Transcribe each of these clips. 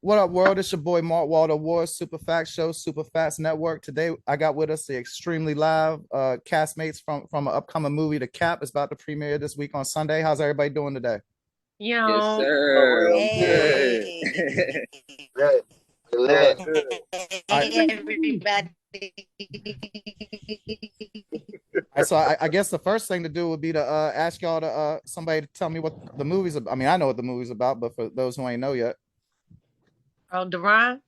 What up, world? It's your boy Mark Waldo Ward, Super Facts Show, Super Facts Network. Today, I got with us the extremely live castmates from an upcoming movie, The Cap. It's about to premiere this week on Sunday. How's everybody doing today? Yes, Yo, sir. I'm good. Hey. Good. Good. All right, Everybody. so I guess the first thing to do would be to ask y'all to somebody to tell me what the movie's about. I mean, I know what the movie's about, but for those who ain't know yet. oh, Deron.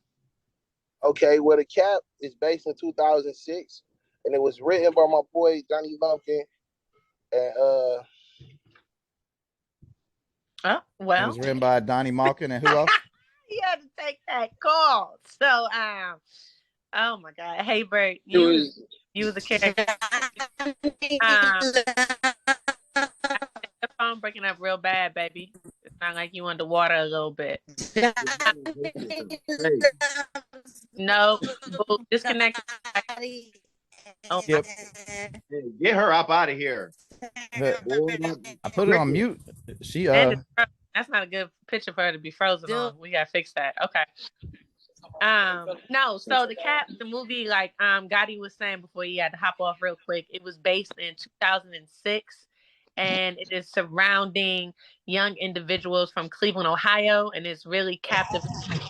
Okay, well, The Cap is based in 2006, and it was written by my boy Johnny Lumpkin. And Oh, It well, was written by Donnie Malkin and who else? you had to take that call. So, oh my God, hey Bert, it was you was a character. Um, the phone breaking up real bad, baby. It sounds like you underwater a little bit. No, boo, disconnect. Oh, Yep. Hey, Get her up out of here. I put it on mute. She and that's not a good picture for her to be frozen on. We gotta fix that. Okay. No, so the movie, like Gotti was saying before he had to hop off real quick, it was based in 2006, and it is surrounding young individuals from Cleveland, Ohio, and it's really captivating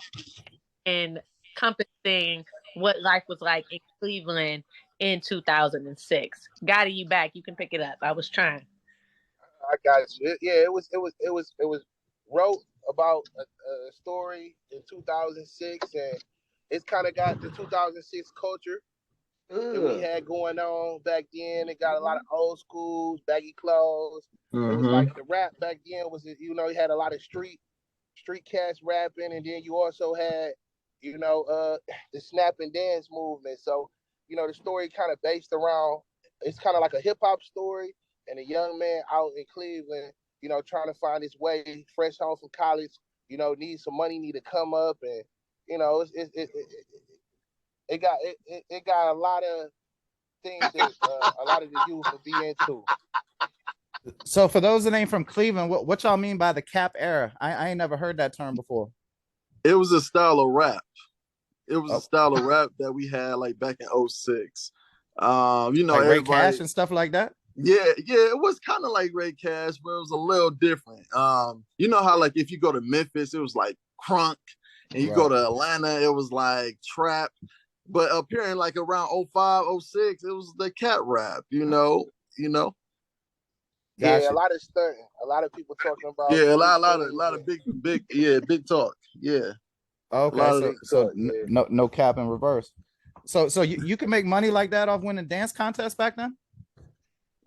and encompassing what life was like in Cleveland in 2006. Gotti, you back? You can pick it up. I was trying. I got you. Yeah, it was wrote about a story in 2006, and it's kind of got the 2006 culture that we had going on back then. It got a lot of old schools, baggy clothes. It was like the rap back then was, you had a lot of street cats rapping, and then you also had, the snap and dance movement. So, the story kind of based around, it's kind of like a hip hop story, and a young man out in Cleveland, trying to find his way, fresh home from college, need some money, need to come up, and it got a lot of things that a lot of the youth would be into. So for those that ain't from Cleveland, what y'all mean by the Capp Era? I ain't never heard that term before. It was a style of rap. It was a style of rap that we had like back in 06. Like Ray Cash and stuff like that. Yeah, it was kind of like Ray Cash, but it was a little different. You know how like if you go to Memphis, it was like crunk, and you go to Atlanta, it was like trap. But up here in like around 05, 06, it was the cat rap, Gotcha. Yeah, a lot of stunting, a lot of people talking about. Yeah, a lot of big talk. Yeah. Okay, so no cap in reverse. So you can make money like that off winning dance contests back then?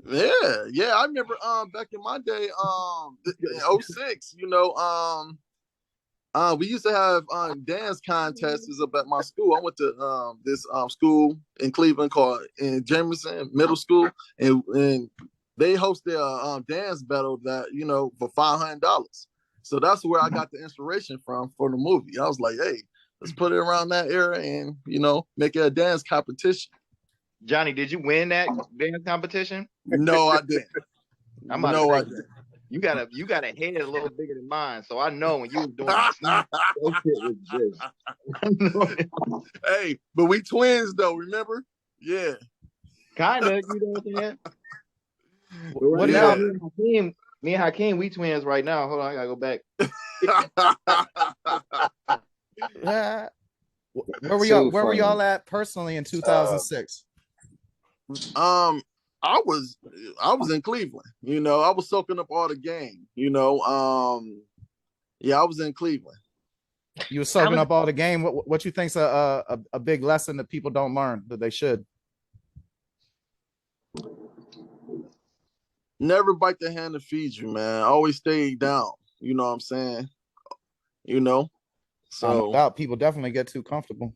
Yeah. I remember back in my day, in 06, we used to have dance contests up at my school. I went to this school in Cleveland called in Jameson Middle School, and they hosted a dance battle that for $500. So that's where I got the inspiration from for the movie. I was like, hey, let's put it around that era and make it a dance competition. Johnny, did you win that dance competition? No, I didn't. I didn't. You got a head a little bigger than mine, so I know when you was doing that shit was Hey, but we twins though, remember? Yeah. Kinda, you know what I'm saying? What now? Me and Hakeem, we twins right now. Hold on, I gotta go back. Where were y'all at personally in 2006? I was in Cleveland. I was soaking up all the game. I was in Cleveland. You were soaking up all the game. What you think's a big lesson that people don't learn that they should? Never bite the hand that feeds you, man. Always stay down. You know what I'm saying? So no doubt, people definitely get too comfortable.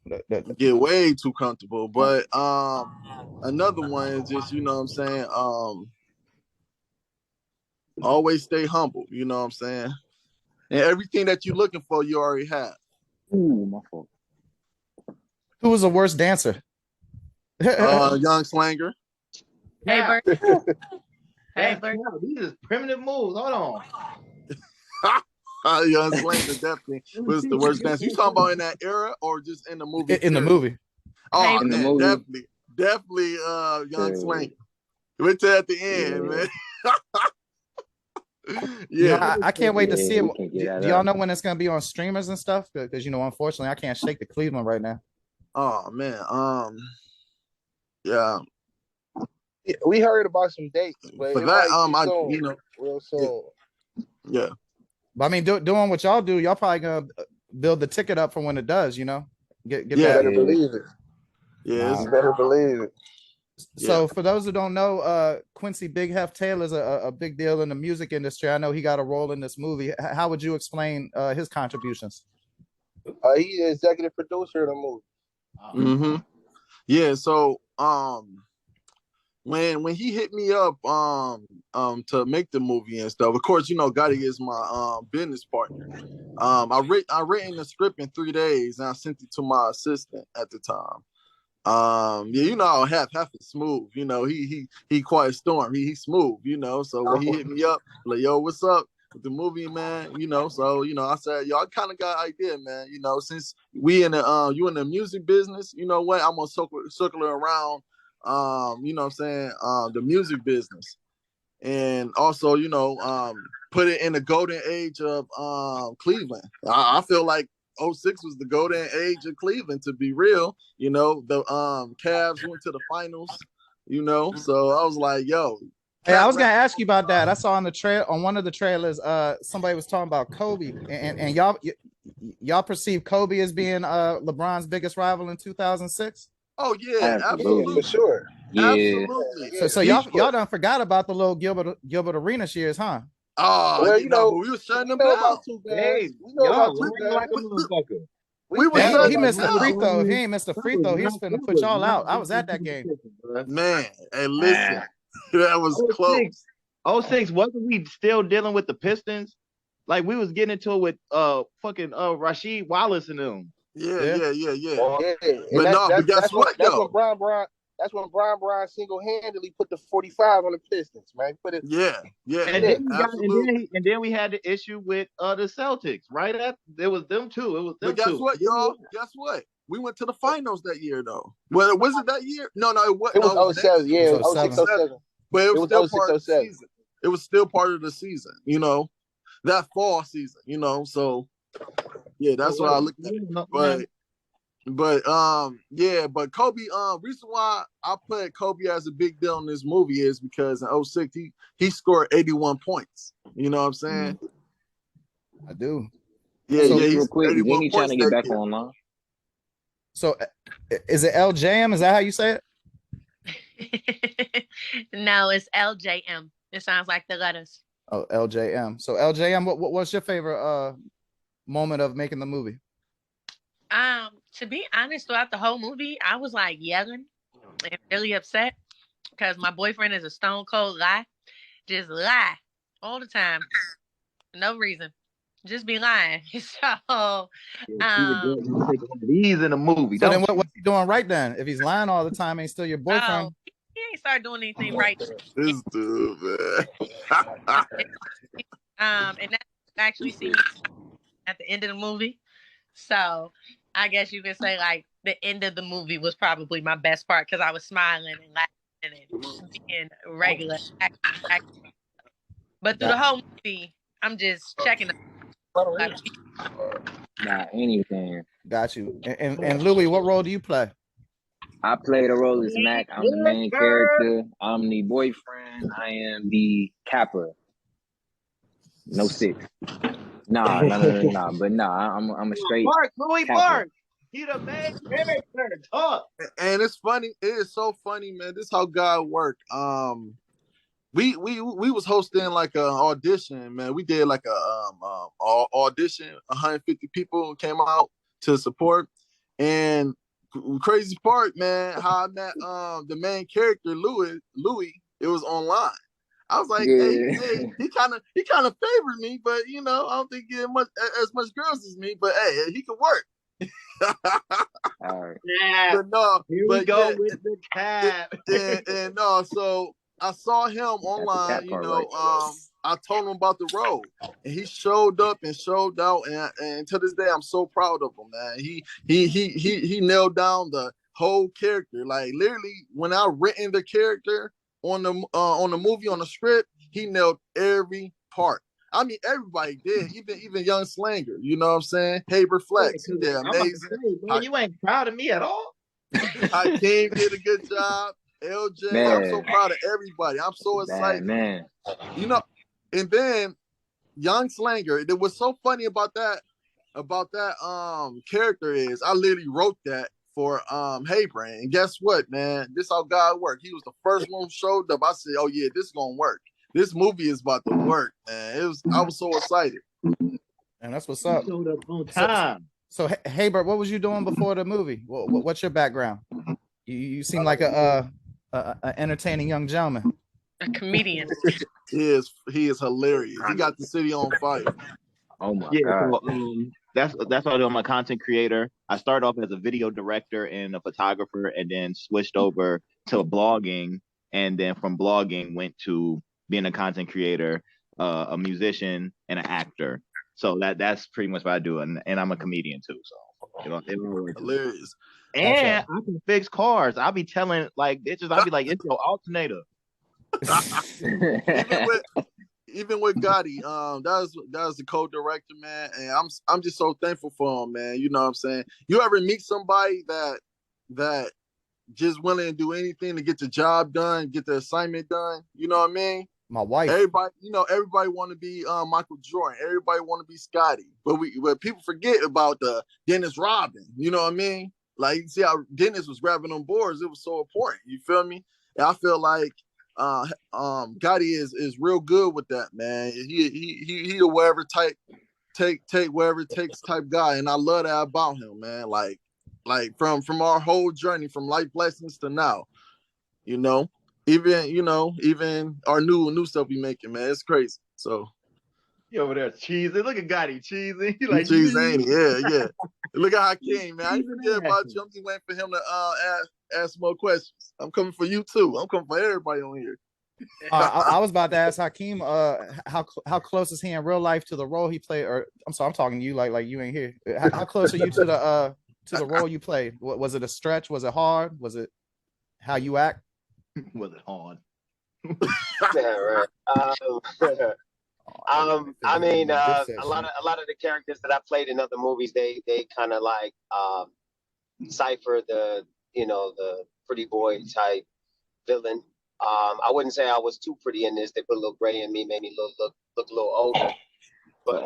Get way too comfortable. But another one is just, you know what I'm saying? Always stay humble, you know what I'm saying? And everything that you're looking for, you already have. Ooh, my fault. Who was the worst dancer? Young Slanger. Hey, Bert. Hey, Bert. These are primitive moves. Hold on. Young Slang definitely was the worst dance. You talking about in that era or just in the movie? In the movie. Oh In the man, movie. definitely Young Slang. Wait till at the end, man. You know, Yeah. I can't wait to see it. we can get that Do y'all up. know when it's gonna be on streamers and stuff? Because you know, unfortunately, I can't shake the Cleveland right now. Oh man. Yeah. Yeah, we heard about some dates, but For it that, might be I soon, real soon. yeah. But I mean, doing what y'all do, y'all probably gonna build the ticket up for when it does. You know, get You that. better believe it. Yeah. You better believe it. So for those who don't know, Quincy Big Hef Taylor's a big deal in the music industry. I know he got a role in this movie. How would you explain his contributions? He's the executive producer of the movie. Mm-hmm. Yeah. So when he hit me up to make the movie and stuff, of course, you know, Gotti is my business partner. I written the script in 3 days and I sent it to my assistant at the time. Yeah, you know, half is smooth. You know, he quite storm. He's smooth. You know, so when he hit me up, like, yo, what's up with the movie, man? You know, so you know, I said, yo, I kind of got an idea, man. You know, since we in the you in the music business, you know what? I'm gonna circle around. You know what I'm saying? The music business, and also, you know, put it in the golden age of Cleveland. I feel like '06 was the golden age of Cleveland, to be real. You know, the Cavs went to the finals, you know. So I was like, yo. Hey, I was gonna ask you about that. I saw on one of the trailers, somebody was talking about Kobe, and y'all perceive Kobe as being LeBron's biggest rival in 2006. Oh yeah, absolutely. For sure. Yeah. Absolutely. So y'all done forgot about the little Gilbert Arenas years, huh? Oh, well, you know, but we was shutting them we know down. about two guys. We know about two guys. like a motherfucker. We was He shutting missed them the free down. throw. If he ain't missed the free throw, he's finna put y'all out. I was at that game. Man, hey, listen, that was close. '06, wasn't we still dealing with the Pistons? Like we was getting into it with fucking Rasheed Wallace and them. Yeah. Yeah. But guess what, though? That's when Brian single-handedly put the 45 on the Pistons, man. Put it. Yeah, And then absolutely. and then we had the issue with the Celtics, right? It was them too. It was them But guess what, y'all? Guess what? We went to the finals that year, though. Well, was it that year? No, it was. It was 07. Yeah, It was 06, 07. But it was still 06, part of the 07. season. It was still part of the season, you know, that fall season, you know. So yeah, that's what I looked at. But but Kobe, reason why I put Kobe as a big deal in this movie is because in '06 he scored 81 points. You know what I'm saying? I do. Yeah, Hey, he's real quick, 81 then he trying points to get that back year. online. So is it LJM? Is that how you say it? No, it's LJM. It sounds like the letters. Oh, LJM. So LJM, what's your favorite moment of making the movie? To be honest, throughout the whole movie, I was like yelling and really upset because my boyfriend is a stone cold lie. Just lie all the time. No reason. Just be lying. So he's in a movie. So then what's he doing right then? If he's lying all the time, ain't still your boyfriend? Oh, he ain't start doing anything right. This dude, man. And that actually see me at the end of the movie. So I guess you can say like the end of the movie was probably my best part because I was smiling and laughing and being regular. But through the whole movie, I'm just checking. Nah, anything. Got you. And Louis, what role do you play? I play the role as Mac. I'm the main character. I'm the boyfriend. I am the Kappa. No 6. Nah. But I'm a straight Louis Kappa. Park. He the main character. Talk. And it's funny. It is so funny, man. This is how God worked. We was hosting like an audition, man. We did like a audition. 150 people came out to support, and crazy part, man, how I met the main character Louis. It was online. I was like, hey, he kind of favored me, but you know, I don't think he had as much girls as me. But hey, he could work. All right. Yeah. But no, Here we go with the cap. and no, so I saw him online, you know, I told him about the role, and he showed up and showed out, and to this day, I'm so proud of him, man. He nailed down the whole character. Like literally, when I written the character on the movie on the script, he nailed every part. I mean, everybody did, even Young Slanger. You know what I'm saying? Haber Flex, he did amazing. You ain't proud of me at all. Hakeem did a good job. LJ, Man. I'm so proud of everybody. I'm so excited. Man. You know, and then Young Slanger. What's so funny about that character is I literally wrote that for Haber. And guess what, man? This how God worked. He was the first one who showed up. I said, oh yeah, this is gonna work. This movie is about to work, man. I was so excited. And that's what's up. Showed up on time. So Haber, what was you doing before the movie? What's your background? You seem like a entertaining young gentleman. A comedian. He is hilarious. He got the city on fire. Oh my God. So, that's what I do. I'm a content creator. I started off as a video director and a photographer, and then switched over to blogging, and then from blogging went to being a content creator, a musician, and an actor. So that's pretty much what I do, and I'm a comedian too. So it works. Hilarious. And I can fix cars. I'll be telling like bitches, I'll be like, it's your alternator. even with Gotti, that was the co-director, man, and I'm just so thankful for him, man. You know what I'm saying? You ever meet somebody that just willing to do anything to get the job done, get the assignment done? You know what I mean? My wife. Everybody want to be Michael Jordan. Everybody want to be Scotty, but people forget about the Dennis Rodman. You know what I mean? Like, you see how Dennis was grabbing on boards. It was so important. You feel me? And I feel like Gotti is real good with that, man. He a whatever type take wherever it takes type guy, and I love that about him, man. Like from our whole journey, from life lessons to now, you know, even our new stuff we making, man. It's crazy. So You over there cheesy. Look at Gotti cheesy. He like cheesy, ain't he? Yeah. Look at Hakeem, man. I ain't forget about you. I'm just waiting for him to ask more questions. I'm coming for you too. I'm coming for everybody on here. I was about to ask Hakeem, how close is he in real life to the role he played? Or I'm sorry, I'm talking to you like you ain't here. How close are you to the role you played? Was it a stretch? Was it hard? Was it how you act? Was it hard? Yeah, right. I mean, a lot of the characters that I played in other movies, they kind of like cipher the pretty boy type villain. I wouldn't say I was too pretty in this. They put a little gray in me, made me look a little older. But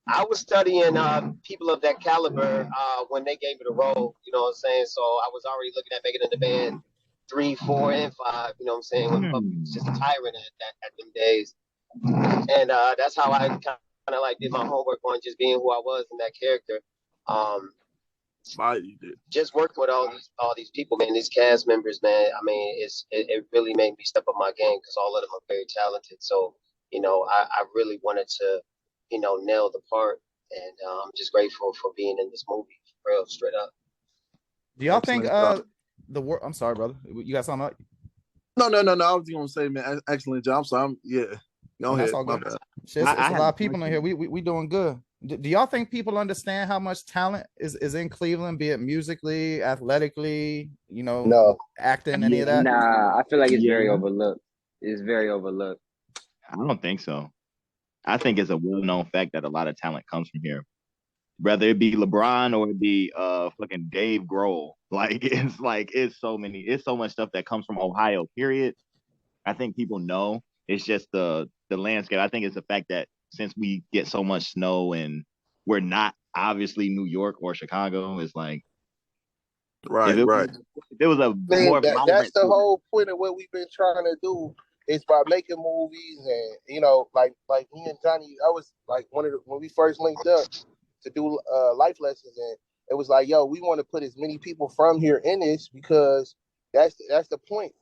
I was studying people of that caliber when they gave me the role. You know what I'm saying? So I was already looking at making it in the band 3, 4, and 5. You know what I'm saying? When Puppy was just a tyrant at them days, and that's how I kind of like did my homework on just being who I was in that character. Just working with all these people, man, these cast members, man. I mean, it really made me step up my game because all of them are very talented. So, I really wanted to, nail the part, and I'm just grateful for being in this movie, for real, straight up. Do y'all think I'm sorry, brother. You got something? No. I was gonna say, man, excellent job. So go ahead. That's all good. It's a lot of people in here. We doing good. Do y'all think people understand how much talent is in Cleveland, be it musically, athletically, No. acting, any of that? Nah, I feel like it's very overlooked. It's very overlooked. I don't think so. I think it's a well-known fact that a lot of talent comes from here. Whether it be LeBron or it be fucking Dave Grohl. It's so much stuff that comes from Ohio, period. I think people know. It's just the landscape. I think it's the fact that since we get so much snow and we're not obviously New York or Chicago, it's like right. If it was a more that's the whole point of what we've been trying to do is by making movies and like me and Johnny, I was like when we first linked up to do life lessons, and it was like, yo, we want to put as many people from here in this because that's the point.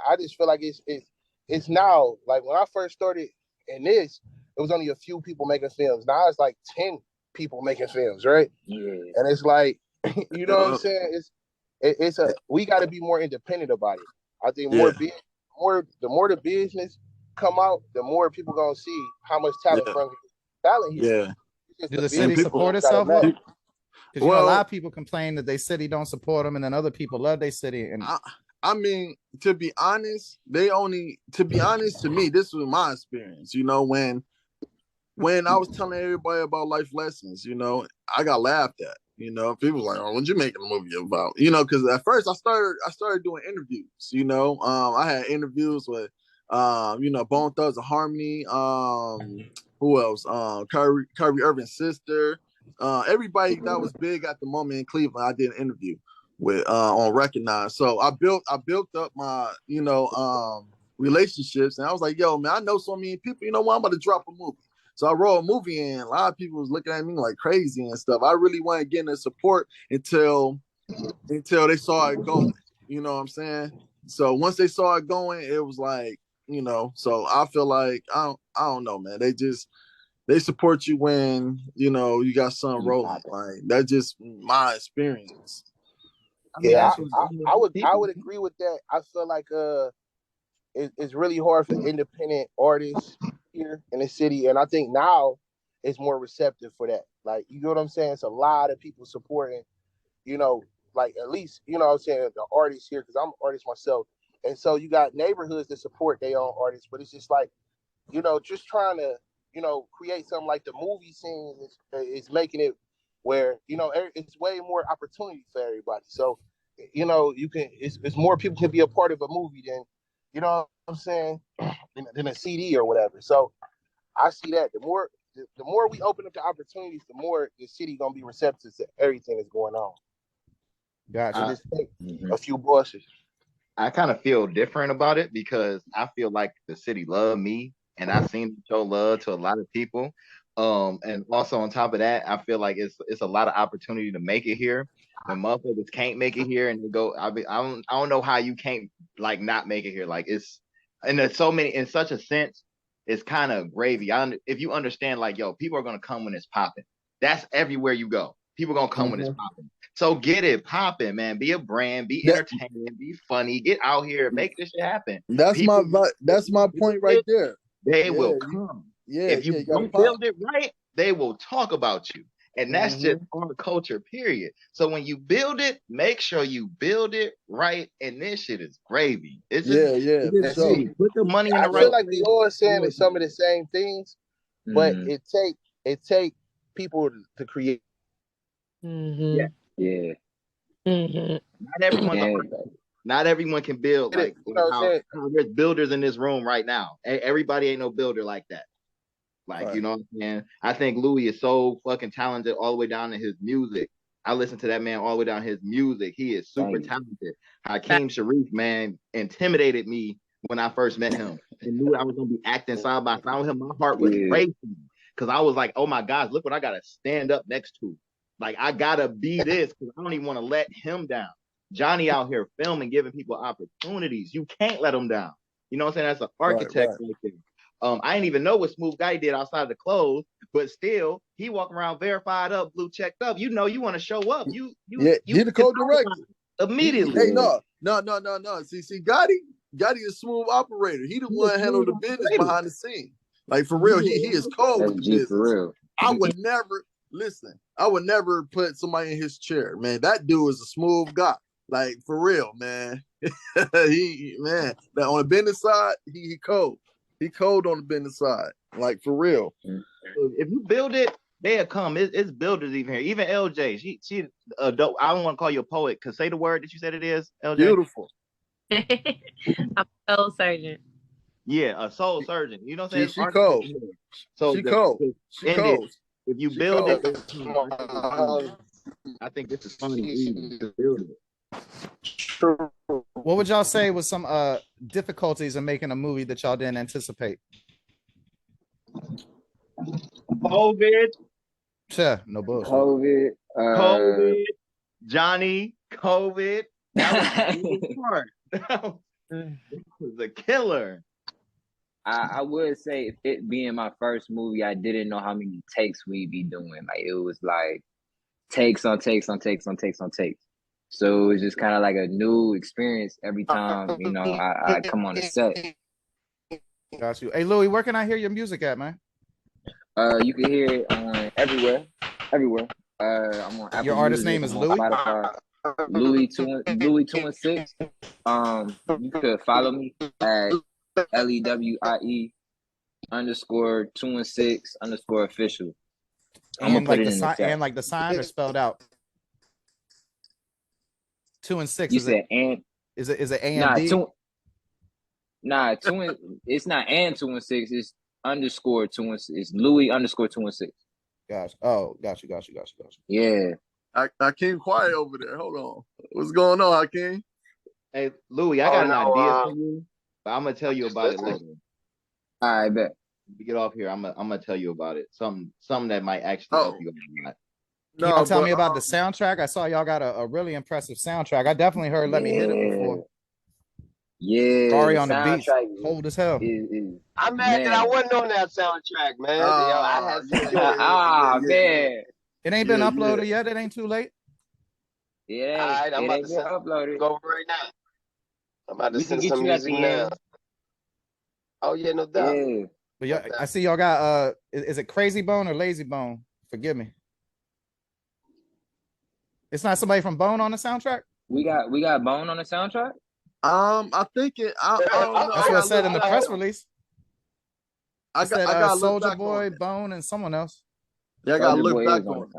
I just feel like it's now, like when I first started in this, it was only a few people making films. Now it's like 10 people making films, right? Yeah. And it's like, you know what I'm saying? We got to be more independent about it. I think more the business come out, the more people gonna see how much talent Yeah, from talent here. yeah. It's just Do the the And city business people, support gotta itself? match. Because you know a lot well, of people complain that their city don't support them, and then other people love their city. And I mean, to be honest, to me, this was my experience. You know, when I was telling everybody about life lessons, you know, I got laughed at. You know, people were like, "Oh, what you making a movie about?" You know, because at first I started doing interviews. You know, I had interviews with, you know, Bone Thugs and Harmony. Who else? Kyrie Irving's sister. Everybody that was big at the moment in Cleveland, I did an interview with on Recognize. So I built up my, you know, relationships, and I was like, "Yo, man, I know so many people. You know what? I'm about to drop a movie." So I wrote a movie, and a lot of people was looking at me like crazy and stuff. I really wasn't getting the support until they saw it going. You know what I'm saying? So once they saw it going, it was like, you know. So I feel like I don't know, man. They support you when, you know, you got something rolling. Like that's just my experience. I mean, Yeah, that's what I would agree with that. I feel like it's really hard for independent artists here in the city, and I think now it's more receptive for that. Like, you know what I'm saying? It's a lot of people supporting, you know, like at least, you know what I'm saying, the artists here, because I'm an artist myself. And so you got neighborhoods that support their own artists, but it's just like, you know, just trying to, you know, create something like the movie scene is making it where, you know, it's way more opportunity for everybody. So, you know, it's more people can be a part of a movie than, you know what I'm saying, than a CD or whatever. So I see that the more we open up the opportunities, the more the city gonna be receptive to everything that's going on. So gotcha. just take a few bosses. I kind of feel different about it because I feel like the city loved me and I seem to show love to a lot of people. And also on top of that, I feel like it's a lot of opportunity to make it here. When motherfuckers can't make it here and they go, I don't know how you can't like not make it here. Like it's and there's so many in such a sense, it's kind of gravy. If you understand, like, yo, people are gonna come when it's popping. That's everywhere you go. People gonna come when it's Mm-hmm. popping. So get it popping, man. Be a brand, be That entertaining, be funny. Get out here, make this shit happen. that's my People, that's my point right there. they Yeah, will come. yeah, If yeah. you You got to don't pop. build it right, they will talk about you. And that's just Mm-hmm. our culture, period. So when you build it, make sure you build it right. And this shit is gravy. Yeah, yeah, It's for just And see, sure, gravy. Put the money in I the feel right for like we place. all saying Do it. some of the same things, but Mm, it take people to create. Mm-hmm. Yeah. yeah. Mm-hmm. Not everyone's an Yeah. artist. Not everyone can build It, like you know what I'm saying? how there's builders in this room right now. Everybody ain't no builder like that. Like, right. you know what I'm saying? I think Louis is so fucking talented all the way down to his music. I listen to that man all the way down his music. He is super Thank you. talented. Hakeem Sharif, man, intimidated me when I first met him and knew I was gonna be acting side by side with him. My heart was Yeah. racing because I was like, oh my gosh, look what I gotta stand up next to. Like, I gotta be this because I don't even want to let him down. Johnny out here filming, giving people opportunities. You can't let him down. You know what I'm saying? That's an Right, architect right. right there. I didn't even know what Smooth Guy did outside of the clothes, but still, he walking around verified up, blue checked up. You know, you want to show up. Yeah, he the co-director. Immediately. Hey, Yeah. no. See, Gotti is a smooth operator. He the one handle the business behind the scene. Like for real, he is cold That's with the G for business. real. I would never listen. I would never put somebody in his chair, man. That dude is a smooth guy. Like for real, man. Man, that on the business side, he cold. He cold on the business side. Like for real. Mm. If you build it, they'll come. It's builders even here. Even LJ, she I don't want to call you a poet because say the word that you said it is, LJ. Beautiful. I'm so surgeon. Yeah, a soul surgeon. You know what I'm saying? She Architect cold. here. So She cold. to She end it, cold. if you She build it, cold. I think it's easy. I think this is fun and easy to build it. True. What would y'all say was some difficulties in making a movie that y'all didn't anticipate? COVID, Sure, no bullshit. COVID. COVID, Johnny, COVID. That was the part. That was a killer. I would say if it being my first movie, I didn't know how many takes we'd be doing. Like it was like takes on takes on takes on takes on takes. So it's just kind of like a new experience every time, you know, I come on the set. Got you. Hey, Louis, where can I hear your music at, man? You can hear it on everywhere. I'm on Apple Your artist Music, name is I'm on Louis? Spotify. Louis 216. You could follow me at LEWIE_216_official. I'm gonna And put like it the in the sign, chat. and like the sign, or spelled out? 2 and 6. You Is it? said and Is it A and nah D? it's not and 216, it's _216. It's Louis_216. Gosh. Oh, got you. Yeah. Hakeem quiet over there. Hold on. What's going on, Hakeem? Hey, Louis, I got an idea for you, but I'm gonna tell you about it later. I bet. We get off here. I'm gonna tell you about it. Something that might actually help you a lot. Can y'all tell me about the soundtrack? I saw y'all got a really impressive soundtrack. I definitely heard "Let Me Hit It" before. Yeah, Sorry the on the beats, soundtrack cold as hell. I'm mad that I wasn't on that soundtrack, man. Yo, I had man. It ain't been uploaded yet. It ain't too late. Yeah, all right, I'm about to upload it. Go over right now. I'm about to send some music now. Oh yeah, no doubt. Yeah. But yeah, I see y'all got is it Crazy Bone or Lazy Bone? Forgive me. It's not somebody from Bone on the soundtrack? We got Bone on the soundtrack? I think it. I don't know. That's what it said in the press release. I got Soldier Boy, Bone, and someone else. Yeah, I gotta look back on it.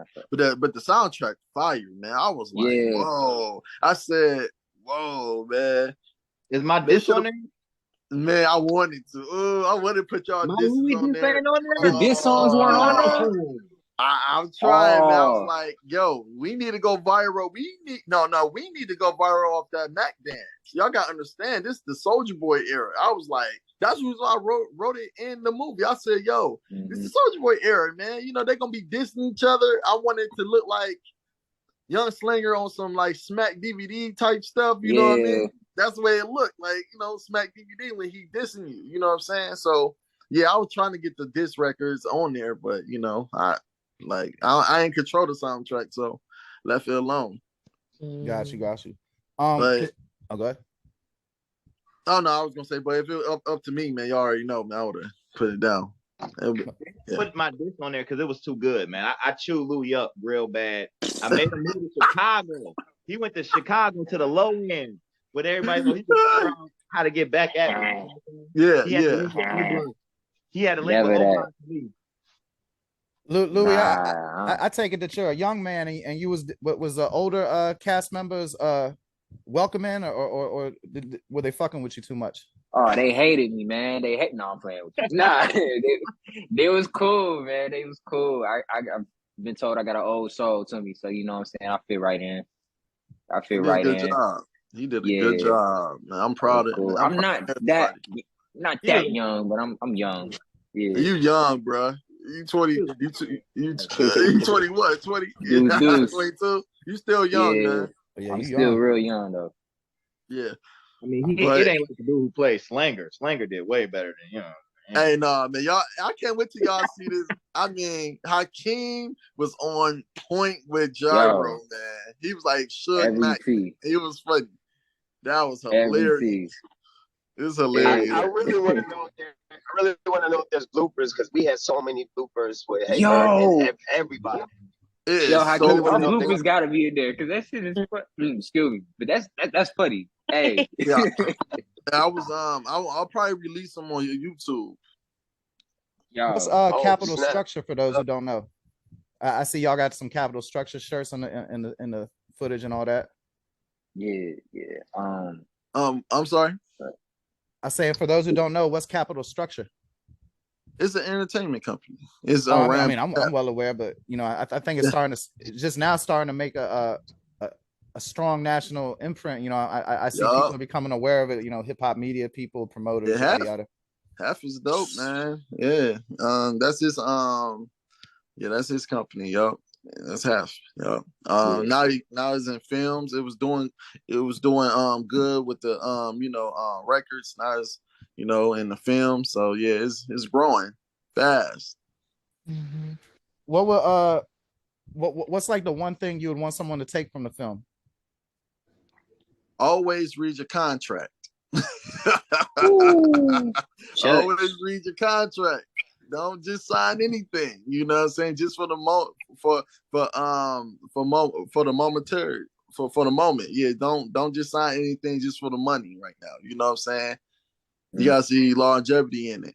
But the soundtrack fire, man. I was like, whoa. I said, whoa, man. Is my diss on there? Man, I wanted to. I wanted to put y'all disses on there. The diss songs weren't on there? I'm trying, man. I was like, yo, we need to go viral. We need to go viral off that Mac dance. Y'all gotta understand, this is the Soldier Boy era. I was like, that's why I wrote it in the movie. I said, yo, this is Soldier Boy era, man. You know, they're gonna be dissing each other. I wanted it to look like Young Slinger on some like Smack DVD type stuff, you know what I mean? That's the way it looked, like, you know, Smack DVD when he dissing you, you know what I'm saying? So yeah, I was trying to get the diss records on there, but you know, I ain't control the soundtrack, so left it alone. Got you. But, go ahead. Oh no, I was gonna say, but if it was up to me, man, you already know, man, I would have put it down. Put my diss on there because it was too good, man. I chewed Louis up real bad. I made him move to Chicago. He went to Chicago to the low end with everybody, so he could figure out how to get back at me. He had to link with Oakland. Louis, I take it that you're a young man, and you was the older cast members welcoming, or were they fucking with you too much? Oh, they hated me, man. No, I'm playing with you. Nah, they was cool, man. They was cool. I've been told I got an old soul to me, so you know what I'm saying. I fit right in. Job. He did a good job, man. I'm proud of him. I'm not that young, but I'm young. Yeah, you young, bro. You 20. You 20 what? 20? 22. You still young, man. I'm still real young though. Yeah. I mean, it ain't like the dude who plays Slanger. Slanger did way better than you know. Hey, no, man, y'all. I can't wait till y'all see this. I mean, Hakeem was on point with Jaro, man. He was like Suge Knight. It was funny. That was hilarious. It was hilarious. I really want to know. If there's bloopers, because we had so many bloopers with and everybody. Yo, Hakeem, our bloopers gotta be in there because that shit is. Excuse me, but that's funny. Hey, yeah. I'll probably release them on your YouTube. What's capital structure for those who don't know? I see y'all got some capital structure shirts in the footage and all that. Yeah. I'm sorry. I say, for those who don't know, what's capital structure? It's an entertainment company. It's I'm well aware, but you know, I think it's starting to make a strong national imprint. You know, I see people are becoming aware of it. You know, hip hop media people, promoters, yada. Half is dope, man. Yeah. That's his that's his company, yo. That's Half. Yo. Now it's in films. It was doing good with the records. Now it's in the film. So yeah, it's growing fast. Mm-hmm. What will what's like the one thing you would want someone to take from the film? always read your contract. Ooh, Always read your contract. Don't just sign anything. You know what I'm saying? Just for the momentary. For the moment. Yeah, don't just sign anything just for the money right now. You know what I'm saying? You gotta see longevity in it.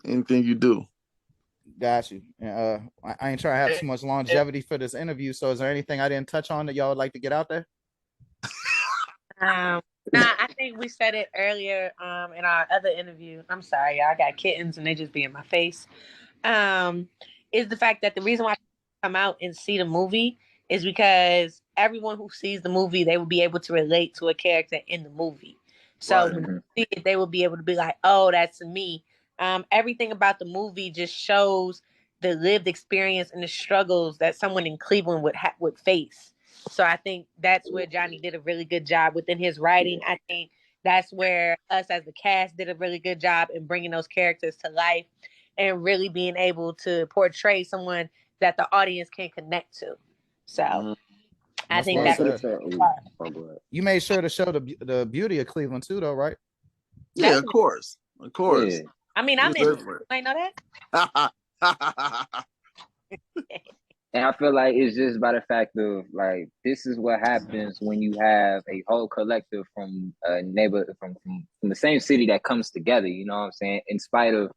Anything you do. Got you. I ain't trying to have too much longevity for this interview. So is there anything I didn't touch on that y'all would like to get out there? I think we said it earlier in our other interview. I'm sorry, y'all. I got kittens and they just be in my face. Is the fact that the reason why I come out and see the movie is because everyone who sees the movie, they will be able to relate to a character in the movie. So when they see it, they will be able to be like, oh, that's me. Everything about the movie just shows the lived experience and the struggles that someone in Cleveland would face. So I think that's where Johnny did a really good job within his writing. I think that's where us as the cast did a really good job in bringing those characters to life and really being able to portray someone that the audience can connect to. So I think that's you made sure to show the beauty of Cleveland too, though, right? Yeah, of course. Yeah. I mean, I'm in. I know that. And I feel like it's just by the fact of like this is what happens when you have a whole collective from a neighbor from the same city that comes together. You know what I'm saying? In spite of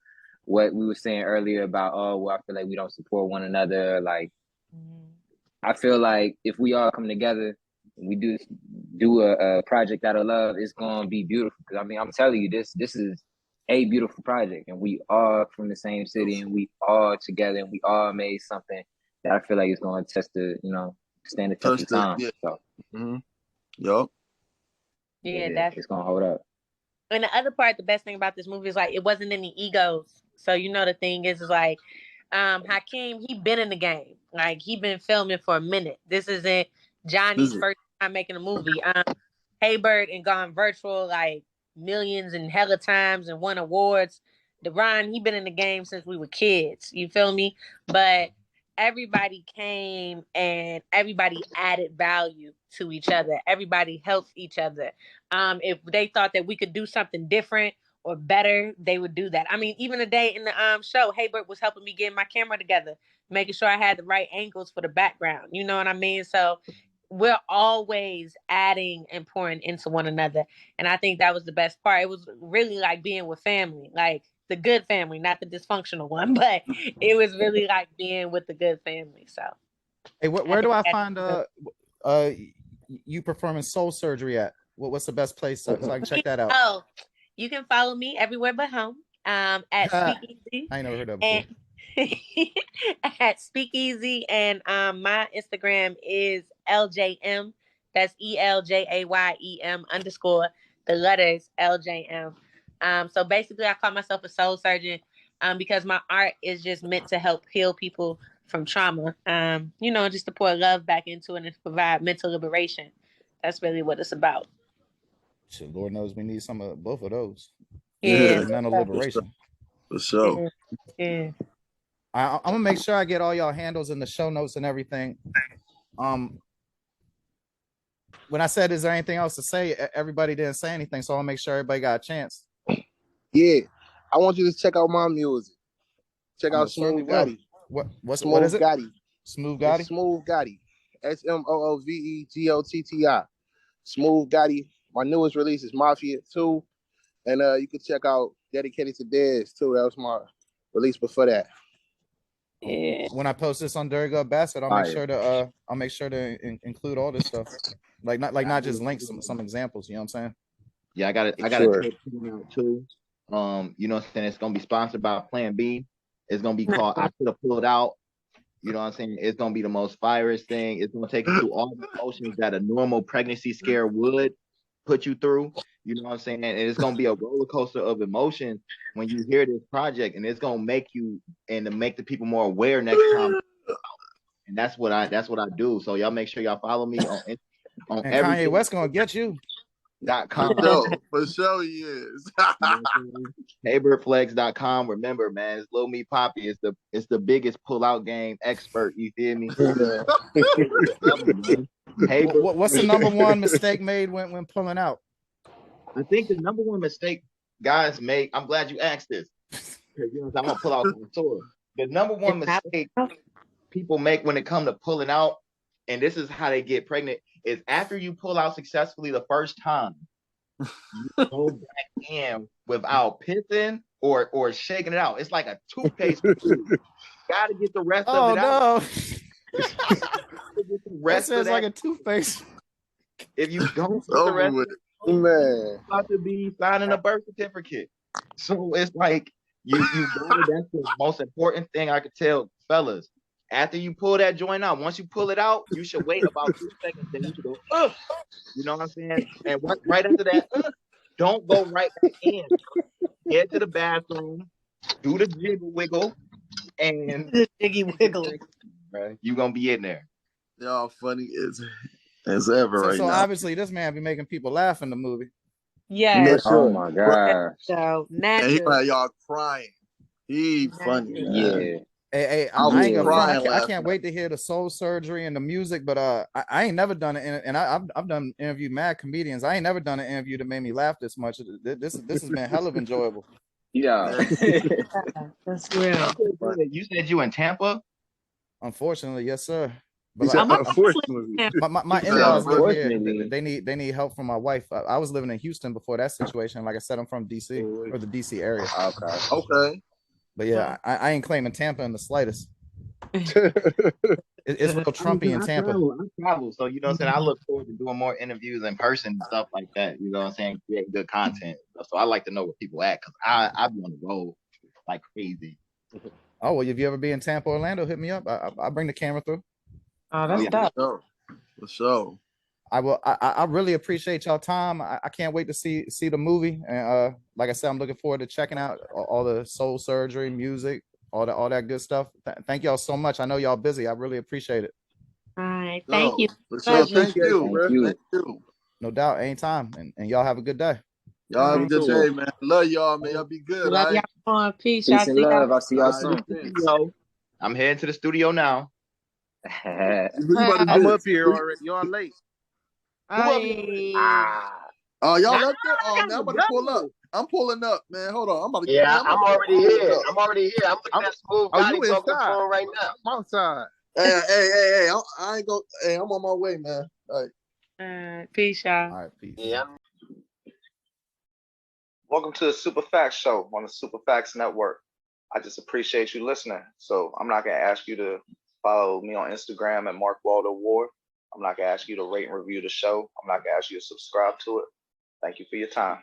what we were saying earlier about, oh, well, I feel like we don't support one another. Like, I feel like if we all come together, we do a project out of love, it's gonna be beautiful. Because I mean, I'm telling you, this is a beautiful project, and we all from the same city, and we all together, and we all made something that I feel like is going to stand the test of time. Yeah. So, Yup. Yeah, it's gonna hold up. And the other part, the best thing about this movie is like it wasn't any egos. So the thing is like Hakeem, he been in the game. Like he been filming for a minute. This isn't Johnny's first time making a movie. Haybird and gone virtual like millions and hella times and won awards. DeRon, he been in the game since we were kids. You feel me? But everybody came and everybody added value to each other. Everybody helped each other. If they thought that we could do something different or better, they would do that. I mean, even today in the show, Haybert was helping me get my camera together, making sure I had the right angles for the background. You know what I mean? So we're always adding and pouring into one another. And I think that was the best part. It was really like being with family, like the good family, not the dysfunctional one, but it was really like being with the good family. So, hey, where do I find you performing soul surgery at? What's the best place so I can check that out? Oh, you can follow me everywhere but home. At Speakeasy. I never heard of it before. At Speakeasy, and my Instagram is LJM. That's ELJAYEM _, the letters LJM. So basically, I call myself a soul surgeon because my art is just meant to help heal people from trauma. Just to pour love back into it and provide mental liberation. That's really what it's about. Shit, Lord knows we need some of both of those. Yeah, mental liberation. For sure. Yeah. I'm gonna make sure I get all y'all handles in the show notes and everything. When I said, is there anything else to say? Everybody didn't say anything, so I'll make sure everybody got a chance. Yeah, I want you to check out my music. Check out Smooth Gotti. What is it? Gotti. Smooth Gotti. Smooth Gotti. SMOOVEGOTTI. Smooth Gotti. My newest release is Mafia 2, and you can check out Dedicated to Dez too. That was my release before that. Yeah. When I post this on Dirty Good Bastard, I'll make sure to include all this stuff, not just links, some examples. You know what I'm saying? Yeah, I got it too. You know what I'm saying? It's gonna be sponsored by Plan B. It's gonna be called I Should Have Pulled Out. You know what I'm saying? It's gonna be the most virus thing. It's gonna take you through all the emotions that a normal pregnancy scare would put you through. You know what I'm saying? And it's gonna be a roller coaster of emotions when you hear this project, and it's gonna make you and to make the people more aware next time. And that's what I do. So y'all make sure y'all follow me on and Kanye West gonna get you. .com. For sure he is. HaybirdFlex.com. Remember, man, it's Lil Me Poppy. It's the biggest pull-out game expert. You feel me? paper. What's the number one mistake made when pulling out? I think the number one mistake guys make. I'm glad you asked this. Because you know, I'm gonna pull out the sword. The number one mistake people make when it comes to pulling out, and this is how they get pregnant, is after you pull out successfully the first time, you go back in without pissing or shaking it out. It's like a toothpaste. You gotta get the rest of Oh it out. no. That sounds like a toothpaste. If you don't It's get the over rest with. of it, Man. you're about to be signing a birth certificate. So it's like you gotta, that's the most important thing I could tell fellas. After you pull that joint out, once you pull it out, you should wait about 2 seconds. Then you should go, ugh. You know what I'm saying? And right after that, don't go right back in. Head to the bathroom, do the jiggle wiggle, and The jiggy wiggle. you gonna be in there. Y'all funny as ever right So now. obviously this man be making people laugh in the movie. Yes. Sure. Oh my gosh. So And he natural. had y'all crying. He funny, man. Yeah. Hey, I I was ain't gonna front. crying I laughing. can't wait to hear the soul surgery and the music. But I ain't never done it, and I've done interviewed mad comedians. I ain't never done an interview that made me laugh this much. This has been hell of enjoyable. Yeah. That's real. You said you in Tampa? Unfortunately, yes, sir. He But said, I'm unfortunately. my He said, in-laws live here. unfortunately. They need help from my wife. I was living in Houston before that situation. Like I said, I'm from DC or the DC area. Okay. Okay. But yeah, I ain't claiming Tampa in the slightest. It's real Trumpy in Tampa. I travel, so you know what I'm saying. I look forward to doing more interviews in person and stuff like that. You know what I'm saying, create good content. So I like to know where people at because I be on the road like crazy. Oh well, if you ever be in Tampa, Orlando, hit me up. I'll bring the camera through. Oh, that's dope. For sure. I will. I really appreciate y'all time. I can't wait to see the movie. And like I said, I'm looking forward to checking out all the soul surgery, music, all that good stuff. Thank y'all so much. I know y'all busy. I really appreciate it. All right. Thank you. For sure. Thank you. Thank you. Thank you. No doubt, anytime. And y'all have a good day. Y'all have a good day, man. Love y'all, man. Y'all be good. Love all right? y'all. Peace. Peace and love. I'll see y'all All soon. right. Yo, I'm heading to the studio now. You about to I'm do up here already. Y'all late. Oh, y'all up there? Oh, man, I'm about to pull up. I'm pulling up, man. Hold on. I'm about to Yeah, man, I'm already here. I'm already here. I'm looking at Smooth Oh, Gotti you talking to the inside? phone right now. I'm outside. Hey, I ain't go. Hey, I'm on my way, man. All right. Peace, y'all. All right, peace. Yeah. Welcome to the Super Facts Show on the Super Facts Network. I just appreciate you listening. So I'm not going to ask you to follow me on Instagram at Mark Waldo Ward. I'm not going to ask you to rate and review the show. I'm not going to ask you to subscribe to it. Thank you for your time.